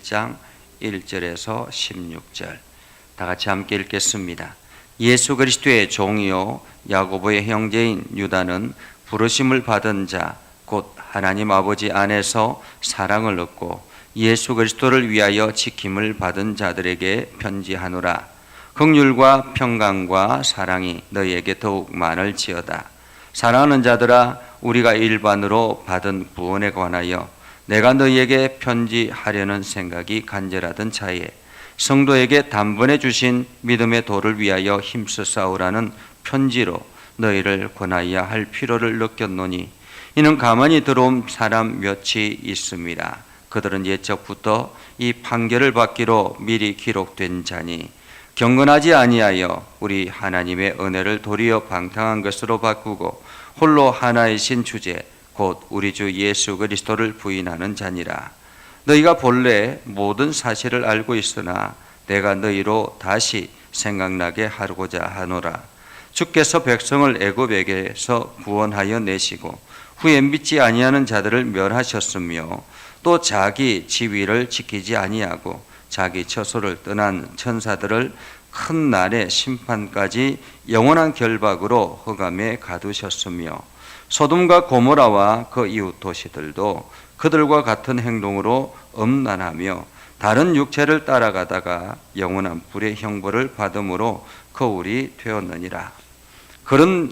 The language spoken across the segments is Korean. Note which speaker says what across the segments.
Speaker 1: 1장 1절에서 16절 다 같이 함께 읽겠습니다. 예수 그리스도의 종이요 야고보의 형제인 유다는 부르심을 받은 자 곧 하나님 아버지 안에서 사랑을 얻고 예수 그리스도를 위하여 지킴을 받은 자들에게 편지하노라. 긍휼과 평강과 사랑이 너희에게 더욱 많을지어다. 사랑하는 자들아, 우리가 일반으로 받은 구원에 관하여 내가 너희에게 편지하려는 생각이 간절하던 차에 성도에게 단번에 주신 믿음의 도를 위하여 힘써 싸우라는 편지로 너희를 권하여야 할 필요를 느꼈노니 이는 가만히 들어온 사람 몇이 있습니다. 그들은 옛적부터 이 판결을 받기로 미리 기록된 자니 경건하지 아니하여 우리 하나님의 은혜를 도리어 방탕한 것으로 바꾸고 홀로 하나이신 주제 곧 우리 주 예수 그리스도를 부인하는 자니라. 너희가 본래 모든 사실을 알고 있으나 내가 너희로 다시 생각나게 하고자 하노라. 주께서 백성을 애굽에게서 구원하여 내시고 후에 믿지 아니하는 자들을 멸하셨으며 또 자기 지위를 지키지 아니하고 자기 처소를 떠난 천사들을 큰 날의 심판까지 영원한 결박으로 흑암에 가두셨으며 소돔과 고모라와 그 이웃 도시들도 그들과 같은 행동으로 음란하며 다른 육체를 따라가다가 영원한 불의 형벌을 받음으로 거울이 되었느니라.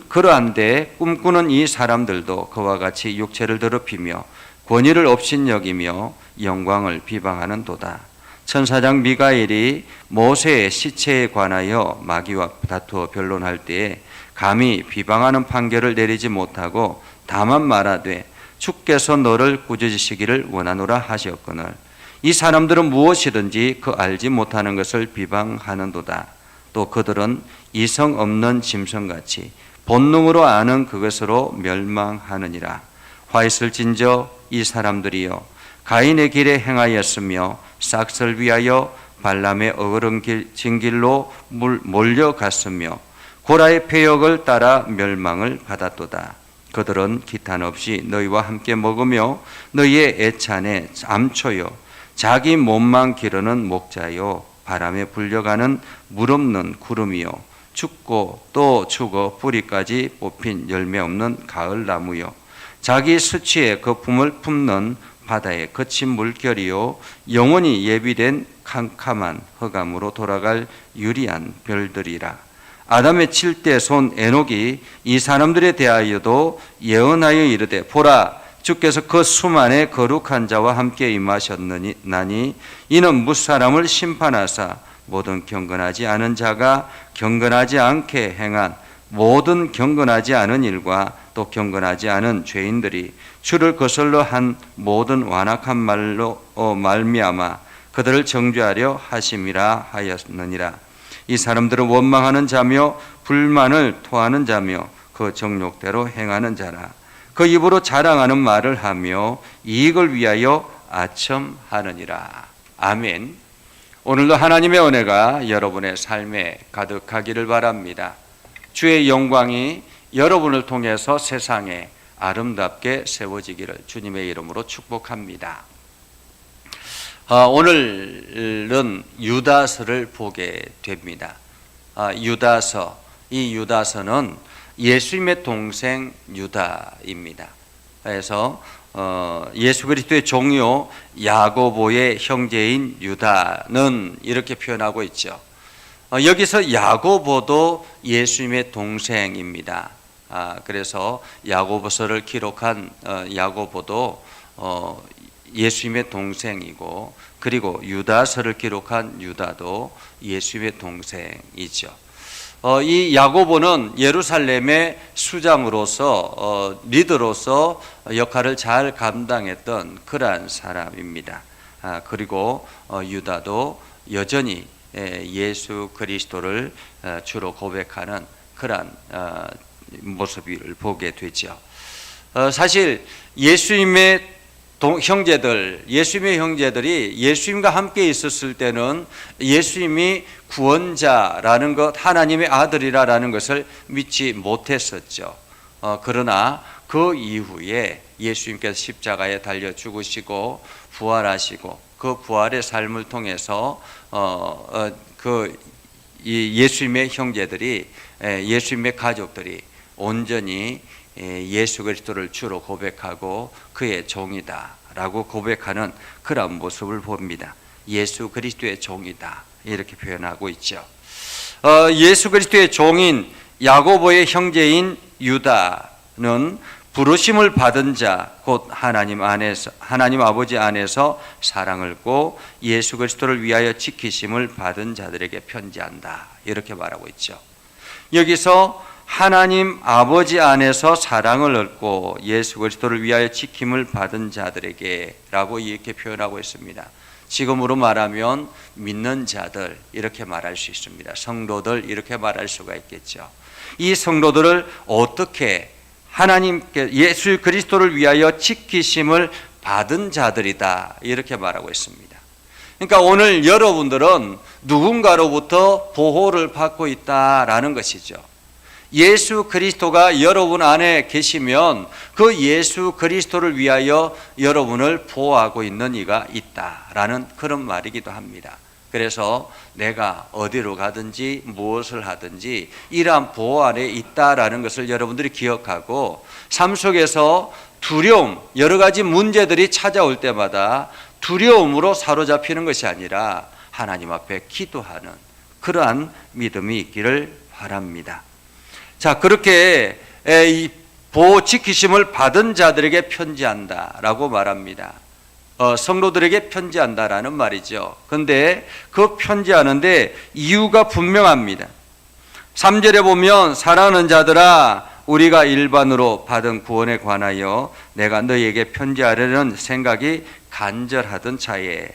Speaker 1: 그러한데 꿈꾸는 이 사람들도 그와 같이 육체를 더럽히며 권위를 업신여기며 영광을 비방하는 도다. 천사장 미가엘이 모세의 시체에 관하여 마귀와 다투어 변론할 때에 감히 비방하는 판결을 내리지 못하고 다만 말하되 주께서 너를 꾸짖으시기를 원하노라 하셨거늘 이 사람들은 무엇이든지 그 알지 못하는 것을 비방하는도다. 또 그들은 이성 없는 짐승같이 본능으로 아는 그것으로 멸망하느니라. 화 있을진저 이 사람들이여 가인의 길에 행하였으며 싹을 위하여 발람의 어그러진 길로 몰려갔으며 고라의 폐역을 따라 멸망을 받았도다. 그들은 기탄 없이 너희와 함께 먹으며 너희의 애찬에 암초요 자기 몸만 기르는 목자요 바람에 불려가는 물 없는 구름이요 죽고 또 죽어 뿌리까지 뽑힌 열매 없는 가을 나무요 자기 수치의 거품을 품는 바다의 거친 물결이요 영원히 예비된 캄캄한 흑암으로 돌아갈 유리한 별들이라. 아담의 7대 손 에녹이 이 사람들에 대하여도 예언하여 이르되 보라 주께서 그 수만의 거룩한 자와 함께 임하셨나니 이는 무사람을 심판하사 모든 경건하지 않은 자가 경건하지 않게 행한 모든 경건하지 않은 일과 또 경건하지 않은 죄인들이 주를 거슬러 한 모든 완악한 말로 말미암아 그들을 정죄하려 하심이라 하였느니라. 이 사람들은 원망하는 자며 불만을 토하는 자며 그 정욕대로 행하는 자라. 그 입으로 자랑하는 말을 하며 이익을 위하여 아첨하느니라. 아멘. 오늘도 하나님의 은혜가 여러분의 삶에 가득하기를 바랍니다. 주의 영광이 여러분을 통해서 세상에 아름답게 세워지기를 주님의 이름으로 축복합니다. 오늘은 유다서를 보게 됩니다. 유다서, 이 유다서는 예수님의 동생 유다입니다. 그래서 예수 그리스도의 종이요 야고보의 형제인 유다는 이렇게 표현하고 있죠. 여기서 야고보도 예수님의 동생입니다. 그래서 야고보서를 기록한 야고보도 예수님의 동생이고 그리고 유다서를 기록한 유다도 예수님의 동생이죠. 이 야고보는 예루살렘의 수장으로서 리더로서 역할을 잘 감당했던 그러한 사람입니다. 그리고 유다도 여전히 예수 그리스도를 주로 고백하는 그러한 모습을 보게 되죠. 사실 예수님의 예수님의 형제들이 예수님과 함께 있었을 때는 예수님이 구원자라는 것, 하나님의 아들이라는 것을 믿지 못했었죠. 그러나 그 이후에 예수님께서 십자가에 달려 죽으시고 부활하시고 그 부활의 삶을 통해서 이 예수님의 형제들이, 예수님의 가족들이 온전히 예수 그리스도를 주로 고백하고 그의 종이다라고 고백하는 그런 모습을 봅니다. 예수 그리스도의 종이다 이렇게 표현하고 있죠. 예수 그리스도의 종인 야고보의 형제인 유다는 부르심을 받은 자, 곧 하나님 아버지 안에서 사랑을 고 예수 그리스도를 위하여 지키심을 받은 자들에게 편지한다 이렇게 말하고 있죠. 여기서 하나님 아버지 안에서 사랑을 얻고 예수 그리스도를 위하여 지킴을 받은 자들에게 라고 이렇게 표현하고 있습니다. 지금으로 말하면 믿는 자들 이렇게 말할 수 있습니다. 성도들 이렇게 말할 수가 있겠죠. 이 성도들을 어떻게 하나님께 예수 그리스도를 위하여 지키심을 받은 자들이다 이렇게 말하고 있습니다. 그러니까 오늘 여러분들은 누군가로부터 보호를 받고 있다라는 것이죠. 예수 그리스도가 여러분 안에 계시면 그 예수 그리스도를 위하여 여러분을 보호하고 있는 이가 있다라는 그런 말이기도 합니다. 그래서 내가 어디로 가든지 무엇을 하든지 이러한 보호 안에 있다라는 것을 여러분들이 기억하고 삶 속에서 두려움, 여러 가지 문제들이 찾아올 때마다 두려움으로 사로잡히는 것이 아니라 하나님 앞에 기도하는 그러한 믿음이 있기를 바랍니다. 자, 그렇게 이 보호 지키심을 받은 자들에게 편지한다라고 말합니다. 성도들에게 편지한다라는 말이죠. 그런데 그 편지하는데 이유가 분명합니다. 3절에 보면 사랑하는 자들아 우리가 일반으로 받은 구원에 관하여 내가 너희에게 편지하려는 생각이 간절하던 차에,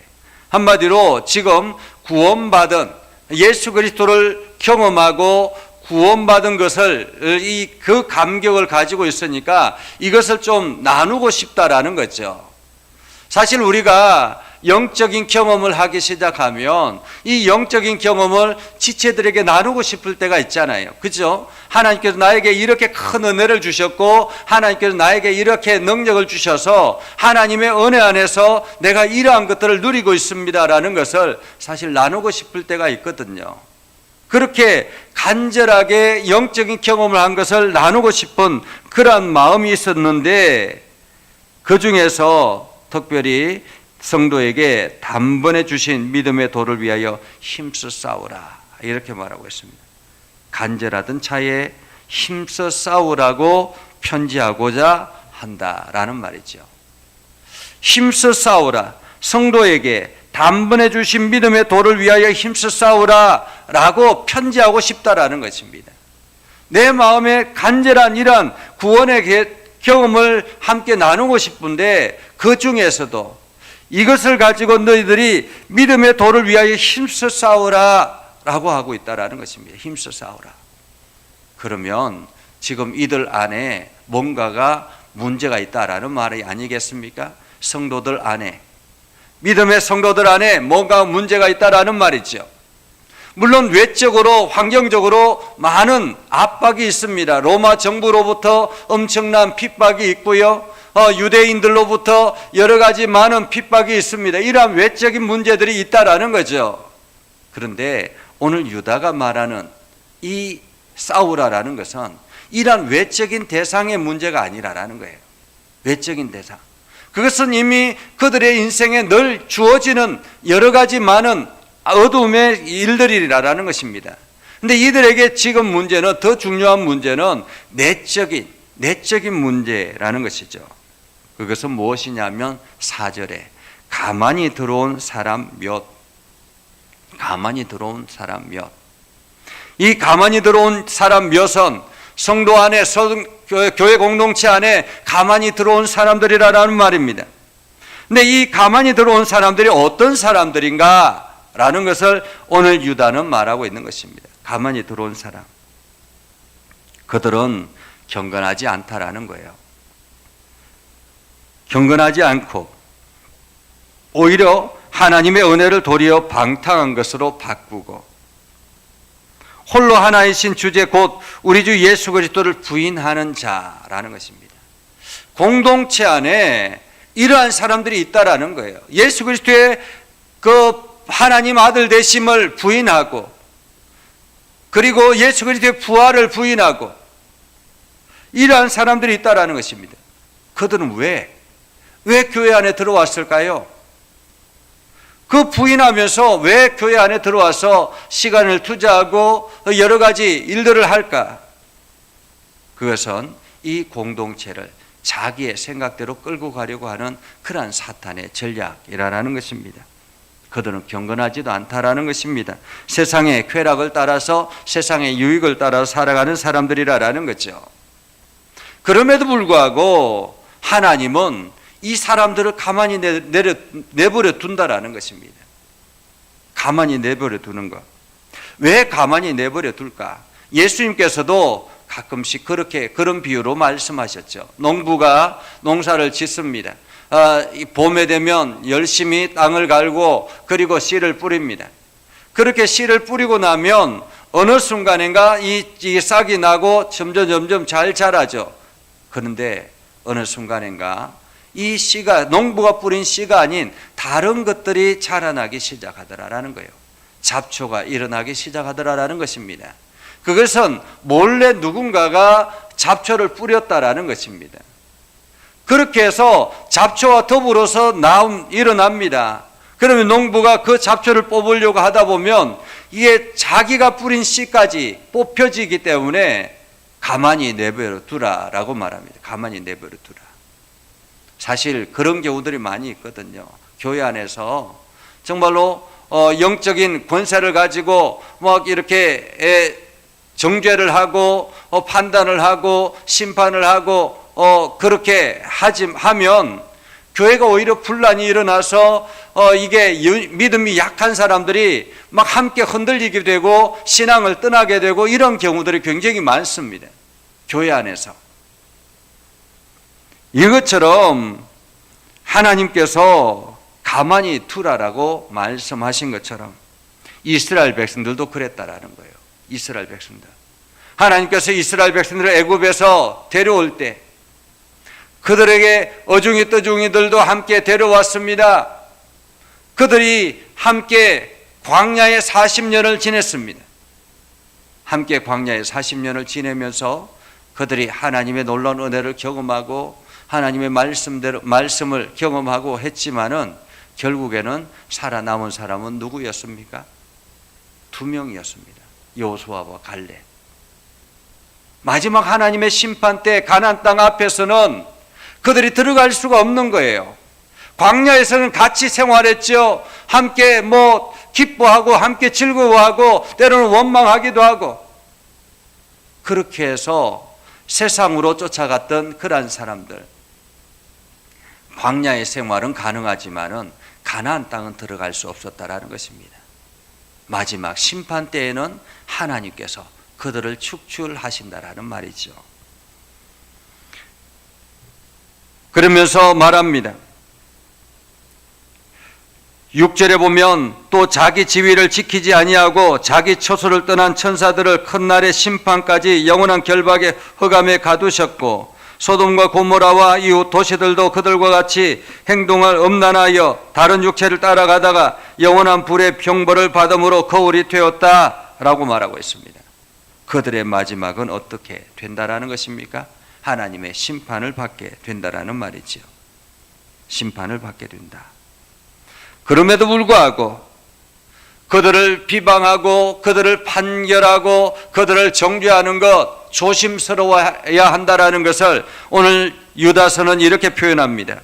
Speaker 1: 한마디로 지금 구원받은 예수 그리스도를 경험하고 구원받은 것을 그 감격을 가지고 있으니까 이것을 좀 나누고 싶다라는 거죠. 사실 우리가 영적인 경험을 하기 시작하면 이 영적인 경험을 지체들에게 나누고 싶을 때가 있잖아요. 그죠? 하나님께서 나에게 이렇게 큰 은혜를 주셨고 하나님께서 나에게 이렇게 능력을 주셔서 하나님의 은혜 안에서 내가 이러한 것들을 누리고 있습니다라는 것을 사실 나누고 싶을 때가 있거든요. 그렇게 간절하게 영적인 경험을 한 것을 나누고 싶은 그러한 마음이 있었는데 그 중에서 특별히 성도에게 단번에 주신 믿음의 도를 위하여 힘써 싸우라 이렇게 말하고 있습니다. 간절하던 차에 힘써 싸우라고 편지하고자 한다라는 말이죠. 힘써 싸우라, 성도에게 단번에 주신 믿음의 도를 위하여 힘써 싸우라 라고 편지하고 싶다라는 것입니다. 내 마음에 간절한 이러한 구원의 경험을 함께 나누고 싶은데 그 중에서도 이것을 가지고 너희들이 믿음의 도를 위하여 힘써 싸우라 라고 하고 있다라는 것입니다. 힘써 싸우라. 그러면 지금 이들 안에 뭔가가 문제가 있다라는 말이 아니겠습니까? 성도들 안에, 믿음의 성도들 안에 뭔가 문제가 있다라는 말이죠. 물론 외적으로 환경적으로 많은 압박이 있습니다. 로마 정부로부터 엄청난 핍박이 있고요. 유대인들로부터 여러 가지 많은 핍박이 있습니다. 이러한 외적인 문제들이 있다라는 거죠. 그런데 오늘 유다가 말하는 이 싸우라라는 것은 이러한 외적인 대상의 문제가 아니라라는 거예요. 외적인 대상. 그것은 이미 그들의 인생에 늘 주어지는 여러 가지 많은 어두움의 일들이라는 것입니다. 그런데 이들에게 지금 문제는, 더 중요한 문제는 내적인 문제라는 것이죠. 그것은 무엇이냐면 4절에 가만히 들어온 사람 몇, 가만히 들어온 사람 몇. 이 가만히 들어온 사람 몇은 성도 안에, 교회 공동체 안에 가만히 들어온 사람들이라는 말입니다. 근데 이 가만히 들어온 사람들이 어떤 사람들인가 라는 것을 오늘 유다는 말하고 있는 것입니다. 가만히 들어온 사람. 그들은 경건하지 않다라는 거예요. 경건하지 않고 오히려 하나님의 은혜를 도리어 방탕한 것으로 바꾸고 홀로 하나이신 주제 곧 우리 주 예수 그리스도를 부인하는 자라는 것입니다. 공동체 안에 이러한 사람들이 있다라는 거예요. 예수 그리스도의 그 하나님 아들 되심을 부인하고, 그리고 예수 그리스도의 부활을 부인하고, 이러한 사람들이 있다라는 것입니다. 그들은 왜 교회 안에 들어왔을까요? 그 부인하면서 왜 교회 안에 들어와서 시간을 투자하고 여러 가지 일들을 할까? 그것은 이 공동체를 자기의 생각대로 끌고 가려고 하는 그러한 사탄의 전략이라는 것입니다. 그들은 경건하지도 않다라는 것입니다. 세상의 쾌락을 따라서, 세상의 유익을 따라서 살아가는 사람들이라는 거죠. 그럼에도 불구하고 하나님은 이 사람들을 가만히 내버려 둔다라는 것입니다. 가만히 내버려 두는 것. 왜 가만히 내버려 둘까? 예수님께서도 가끔씩 그런 비유로 말씀하셨죠. 농부가 농사를 짓습니다. 봄에 되면 열심히 땅을 갈고 그리고 씨를 뿌립니다. 그렇게 씨를 뿌리고 나면 어느 순간인가 이 싹이 나고 점점 잘 자라죠. 그런데 어느 순간인가 이 씨가, 농부가 뿌린 씨가 아닌 다른 것들이 자라나기 시작하더라라는 거예요. 잡초가 일어나기 시작하더라라는 것입니다. 그것은 몰래 누군가가 잡초를 뿌렸다라는 것입니다. 그렇게 해서 잡초와 더불어서 일어납니다. 그러면 농부가 그 잡초를 뽑으려고 하다 보면 이게 자기가 뿌린 씨까지 뽑혀지기 때문에 가만히 내버려 두라라고 말합니다. 가만히 내버려 두라. 사실 그런 경우들이 많이 있거든요. 교회 안에서 정말로 영적인 권세를 가지고 막 이렇게 정죄를 하고 판단을 하고 심판을 하고 그렇게 하면 교회가 오히려 분란이 일어나서 이게 믿음이 약한 사람들이 막 함께 흔들리게 되고 신앙을 떠나게 되고 이런 경우들이 굉장히 많습니다. 교회 안에서. 이것처럼 하나님께서 가만히 두라라고 말씀하신 것처럼 이스라엘 백성들도 그랬다라는 거예요. 이스라엘 백성들. 하나님께서 이스라엘 백성들을 애굽에서 데려올 때 그들에게 어중이 떠중이들도 함께 데려왔습니다. 그들이 함께 광야에 40년을 지냈습니다. 함께 광야에 40년을 지내면서 그들이 하나님의 놀라운 은혜를 경험하고 하나님의 말씀을 경험하고 했지만은 결국에는 살아남은 사람은 누구였습니까? 2명이었습니다. 여호수아와 갈렙. 마지막 하나님의 심판 때 가나안 땅 앞에서는 그들이 들어갈 수가 없는 거예요. 광야에서는 같이 생활했죠. 함께 기뻐하고 함께 즐거워하고 때로는 원망하기도 하고 그렇게 해서 세상으로 쫓아갔던 그러한 사람들. 광야의 생활은 가능하지만은 가나안 땅은 들어갈 수 없었다라는 것입니다. 마지막 심판 때에는 하나님께서 그들을 축출하신다라는 말이죠. 그러면서 말합니다. 6절에 보면 또 자기 지위를 지키지 아니하고 자기 처소를 떠난 천사들을 큰 날의 심판까지 영원한 결박의 흑암에 가두셨고 소돔과 고모라와 이웃 도시들도 그들과 같이 행동을 엄란하여 다른 육체를 따라가다가 영원한 불의 병벌을 받음으로 거울이 되었다라고 말하고 있습니다. 그들의 마지막은 어떻게 된다라는 것입니까? 하나님의 심판을 받게 된다라는 말이죠. 심판을 받게 된다. 그럼에도 불구하고 그들을 비방하고 그들을 판결하고 그들을 정죄하는 것 조심스러워야 한다라는 것을 오늘 유다서는 이렇게 표현합니다.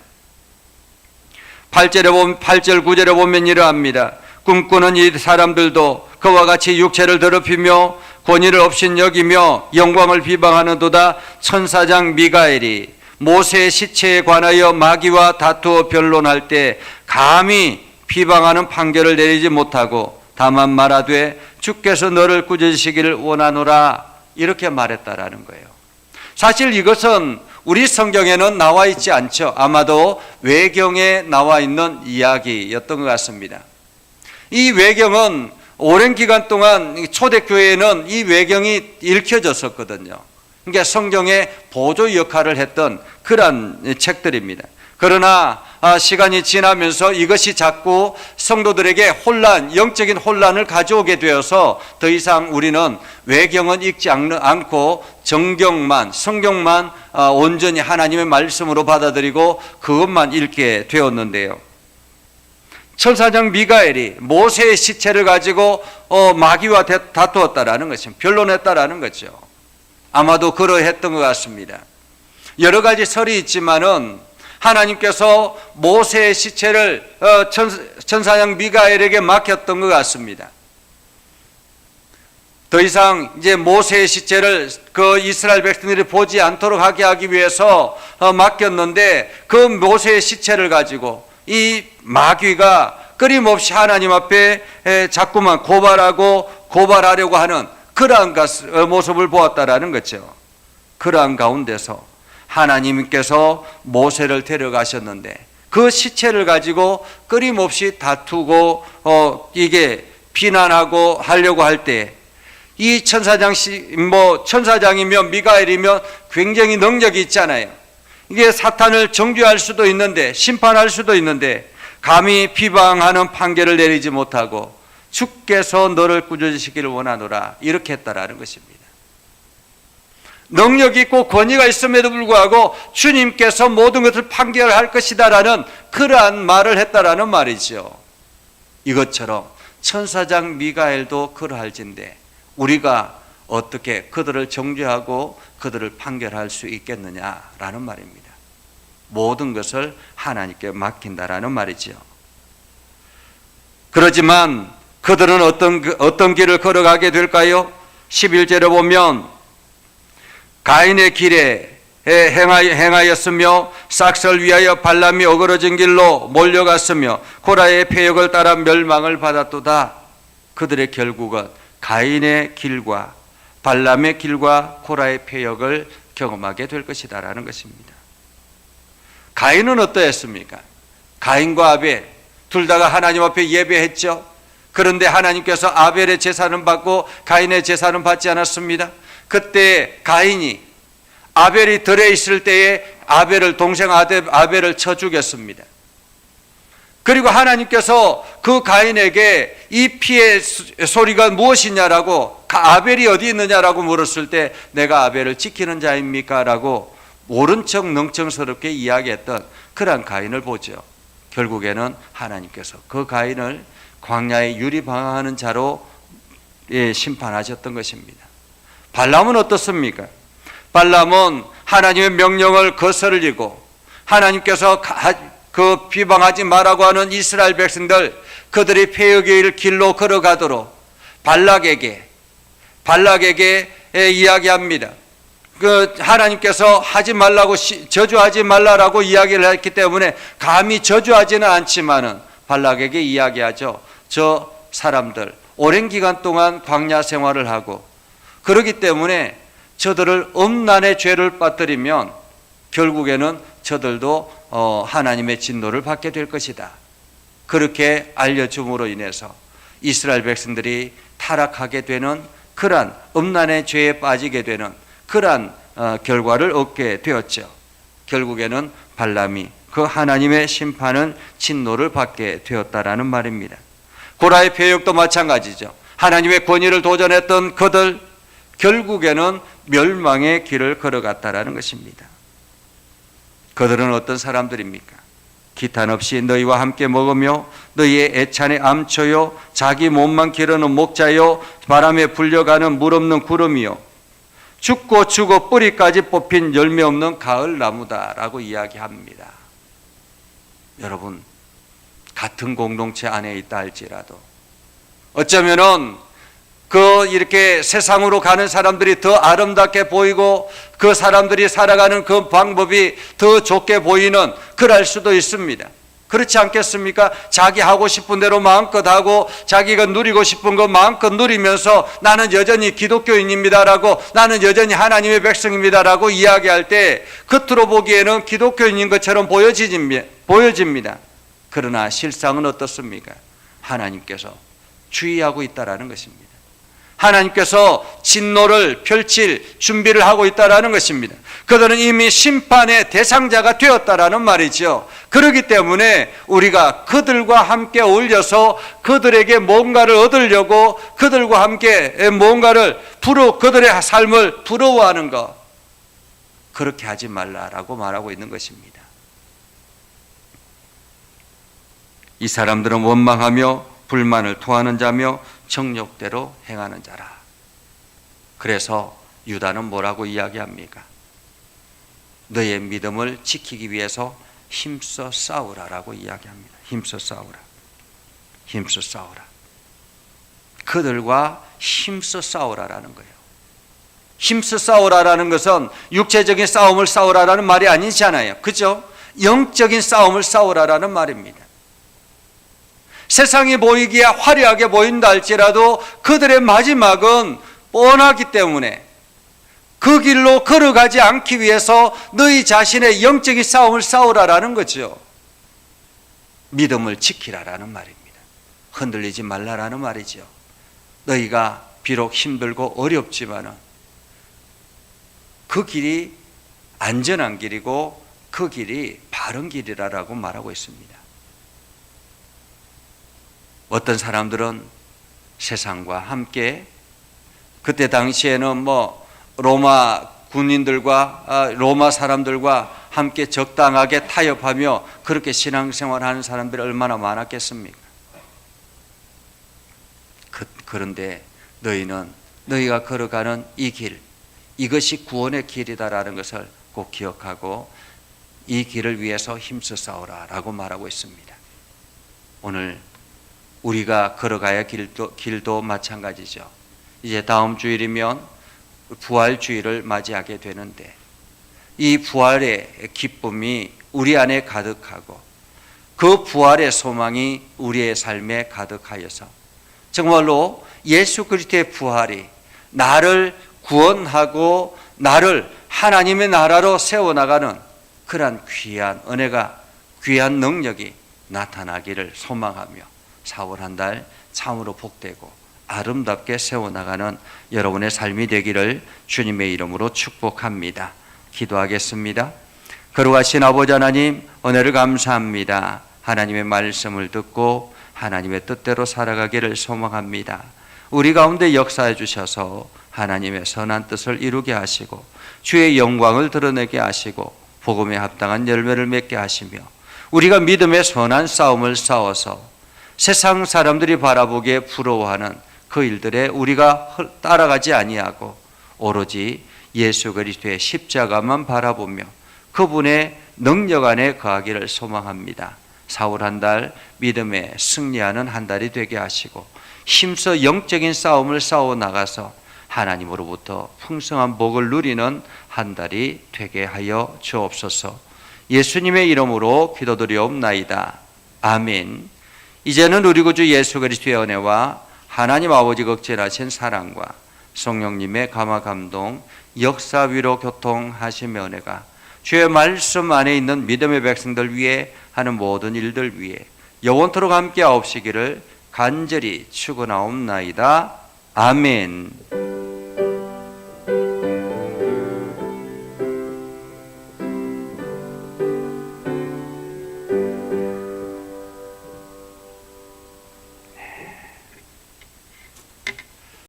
Speaker 1: 8절 9절에 보면 이러합니다. 꿈꾸는 이 사람들도 그와 같이 육체를 더럽히며 권위를 없인 여기며 영광을 비방하는도다. 천사장 미가엘이 모세의 시체에 관하여 마귀와 다투어 변론할 때 감히 비방하는 판결을 내리지 못하고 다만 말하되 주께서 너를 꾸짖으시기를 원하노라 이렇게 말했다라는 거예요. 사실 이것은 우리 성경에는 나와 있지 않죠. 아마도 외경에 나와 있는 이야기였던 것 같습니다. 이 외경은 오랜 기간 동안 초대교회에는 이 외경이 읽혀졌었거든요. 그러니까 성경의 보조 역할을 했던 그러한 책들입니다. 그러나 시간이 지나면서 이것이 자꾸 성도들에게 혼란, 영적인 혼란을 가져오게 되어서 더 이상 우리는 외경은 읽지 않고 성경만 온전히 하나님의 말씀으로 받아들이고 그것만 읽게 되었는데요. 천사장 미가엘이 모세의 시체를 가지고 마귀와 다투었다라는 것입니다. 변론했다라는 거죠. 아마도 그러했던 것 같습니다. 여러 가지 설이 있지만은 하나님께서 모세의 시체를 천사장 미가엘에게 맡겼던 것 같습니다. 더 이상 이제 모세의 시체를 그 이스라엘 백성들이 보지 않도록 하기 위해서 맡겼는데 그 모세의 시체를 가지고 이 마귀가 끊임없이 하나님 앞에 자꾸만 고발하려고 하는 그러한 모습을 보았다라는 거죠. 그러한 가운데서 하나님께서 모세를 데려가셨는데 그 시체를 가지고 끊임없이 다투고 이게 비난하고 하려고 할 때 이 천사장이면 미가엘이면 굉장히 능력이 있잖아요. 이게 사탄을 정죄할 수도 있는데 심판할 수도 있는데 감히 비방하는 판결을 내리지 못하고 주께서 너를 구조시키기를 원하노라 이렇게 했다라는 것입니다. 능력이 있고 권위가 있음에도 불구하고 주님께서 모든 것을 판결할 것이다라는 그러한 말을 했다라는 말이죠. 이것처럼 천사장 미가엘도 그러할진데 우리가 어떻게 그들을 정죄하고 그들을 판결할 수 있겠느냐라는 말입니다. 모든 것을 하나님께 맡긴다라는 말이죠. 그렇지만 그들은 어떤 길을 걸어가게 될까요? 11절에 보면 가인의 길에 행하였으며 싹설 위하여 발람이 어그러진 길로 몰려갔으며 고라의 패역을 따라 멸망을 받았도다. 그들의 결국은 가인의 길과 발람의 길과 고라의 패역을 경험하게 될 것이다라는 것입니다. 가인은 어떠했습니까? 가인과 아벨 둘 다가 하나님 앞에 예배했죠. 그런데 하나님께서 아벨의 제사는 받고 가인의 제사는 받지 않았습니다. 그때 가인이 아벨이 들에 있을 때에 동생 아벨을 쳐 죽였습니다. 그리고 하나님께서 그 가인에게 이 피의 소리가 무엇이냐라고 아벨이 어디 있느냐라고 물었을 때 내가 아벨을 지키는 자입니까? 라고 옳은 척 능청스럽게 이야기했던 그런 가인을 보죠. 결국에는 하나님께서 그 가인을 광야에 유리방황하는 자로 심판하셨던 것입니다. 발람은 어떻습니까? 발람은 하나님의 명령을 거스르고 하나님께서 그 비방하지 말라고 하는 이스라엘 백성들 그들이 패역의 길로 걸어가도록 발락에게 이야기합니다. 그 하나님께서 하지 말라고 저주하지 말라라고 이야기를 했기 때문에 감히 저주하지는 않지만은 발락에게 이야기하죠. 저 사람들 오랜 기간 동안 광야 생활을 하고 그렇기 때문에 저들을 음란의 죄를 빠뜨리면 결국에는 저들도 하나님의 진노를 받게 될 것이다. 그렇게 알려줌으로 인해서 이스라엘 백성들이 타락하게 되는 그러한 음란의 죄에 빠지게 되는 그러한 결과를 얻게 되었죠. 결국에는 발람이 그 하나님의 심판은 진노를 받게 되었다라는 말입니다. 고라의 패역도 마찬가지죠. 하나님의 권위를 도전했던 그들 결국에는 멸망의 길을 걸어갔다라는 것입니다. 그들은 어떤 사람들입니까? 기탄 없이 너희와 함께 먹으며 너희의 애찬에 암초요 자기 몸만 기르는 목자요 바람에 불려가는 물 없는 구름이요 죽고 죽어 뿌리까지 뽑힌 열매 없는 가을 나무다라고 이야기합니다. 여러분 같은 공동체 안에 있다 할지라도 어쩌면은 이렇게 세상으로 가는 사람들이 더 아름답게 보이고 그 사람들이 살아가는 그 방법이 더 좋게 보이는 그럴 수도 있습니다. 그렇지 않겠습니까? 자기 하고 싶은 대로 마음껏 하고 자기가 누리고 싶은 거 마음껏 누리면서 나는 여전히 기독교인입니다라고 나는 여전히 하나님의 백성입니다라고 이야기할 때 겉으로 보기에는 기독교인인 것처럼 보여집니다. 그러나 실상은 어떻습니까? 하나님께서 주의하고 있다라는 것입니다. 하나님께서 진노를 펼칠 준비를 하고 있다라는 것입니다. 그들은 이미 심판의 대상자가 되었다라는 말이죠. 그렇기 때문에 우리가 그들과 함께 어울려서 그들에게 뭔가를 얻으려고 그들과 함께 뭔가를 그들의 삶을 부러워하는 것, 그렇게 하지 말라라고 말하고 있는 것입니다. 이 사람들은 원망하며 불만을 토하는 자며 정욕대로 행하는 자라. 그래서 유다는 뭐라고 이야기합니까? 너의 믿음을 지키기 위해서 힘써 싸우라라고 이야기합니다. 힘써 싸우라. 힘써 싸우라. 그들과 힘써 싸우라라는 거예요. 힘써 싸우라라는 것은 육체적인 싸움을 싸우라라는 말이 아니잖아요. 그죠? 영적인 싸움을 싸우라라는 말입니다. 세상이 보이기에 화려하게 보인다 할지라도 그들의 마지막은 뻔하기 때문에 그 길로 걸어가지 않기 위해서 너희 자신의 영적인 싸움을 싸우라라는 거죠. 믿음을 지키라라는 말입니다. 흔들리지 말라라는 말이죠. 너희가 비록 힘들고 어렵지만은 그 길이 안전한 길이고 그 길이 바른 길이라고 말하고 있습니다. 어떤 사람들은 세상과 함께, 그때 당시에는 로마 군인들과 로마 사람들과 함께 적당하게 타협하며 그렇게 신앙생활하는 사람들이 얼마나 많았겠습니까? 그런데 너희가 걸어가는 이 길, 이것이 구원의 길이다라는 것을 꼭 기억하고 이 길을 위해서 힘써 싸우라라고 말하고 있습니다. 오늘 우리가 걸어가야 할 길도 마찬가지죠. 이제 다음 주일이면 부활주일을 맞이하게 되는데 이 부활의 기쁨이 우리 안에 가득하고 그 부활의 소망이 우리의 삶에 가득하여서 정말로 예수 그리스도의 부활이 나를 구원하고 나를 하나님의 나라로 세워나가는 그러한 귀한 은혜가, 귀한 능력이 나타나기를 소망하며 4월 한 달 참으로 복되고 아름답게 세워나가는 여러분의 삶이 되기를 주님의 이름으로 축복합니다. 기도하겠습니다. 거룩하신 아버지 하나님, 은혜를 감사합니다. 하나님의 말씀을 듣고 하나님의 뜻대로 살아가기를 소망합니다. 우리 가운데 역사해 주셔서 하나님의 선한 뜻을 이루게 하시고 주의 영광을 드러내게 하시고 복음에 합당한 열매를 맺게 하시며 우리가 믿음의 선한 싸움을 싸워서 세상 사람들이 바라보기에 부러워하는 그 일들에 우리가 따라가지 아니하고 오로지 예수 그리스도의 십자가만 바라보며 그분의 능력 안에 거하기를 소망합니다. 4월 한 달 믿음에 승리하는 한 달이 되게 하시고 힘써 영적인 싸움을 싸워 나가서 하나님으로부터 풍성한 복을 누리는 한 달이 되게 하여 주옵소서. 예수님의 이름으로 기도드리옵나이다. 아멘. 이제는 우리 구주 예수 그리스도의 은혜와 하나님 아버지 극진하신 사랑과 성령님의 감화 감동, 역사 위로 교통하심의 은혜가 주의 말씀 안에 있는 믿음의 백성들 위해 하는 모든 일들 위해 영원토록 함께 하옵시기를 간절히 축원하옵나이다. 아멘.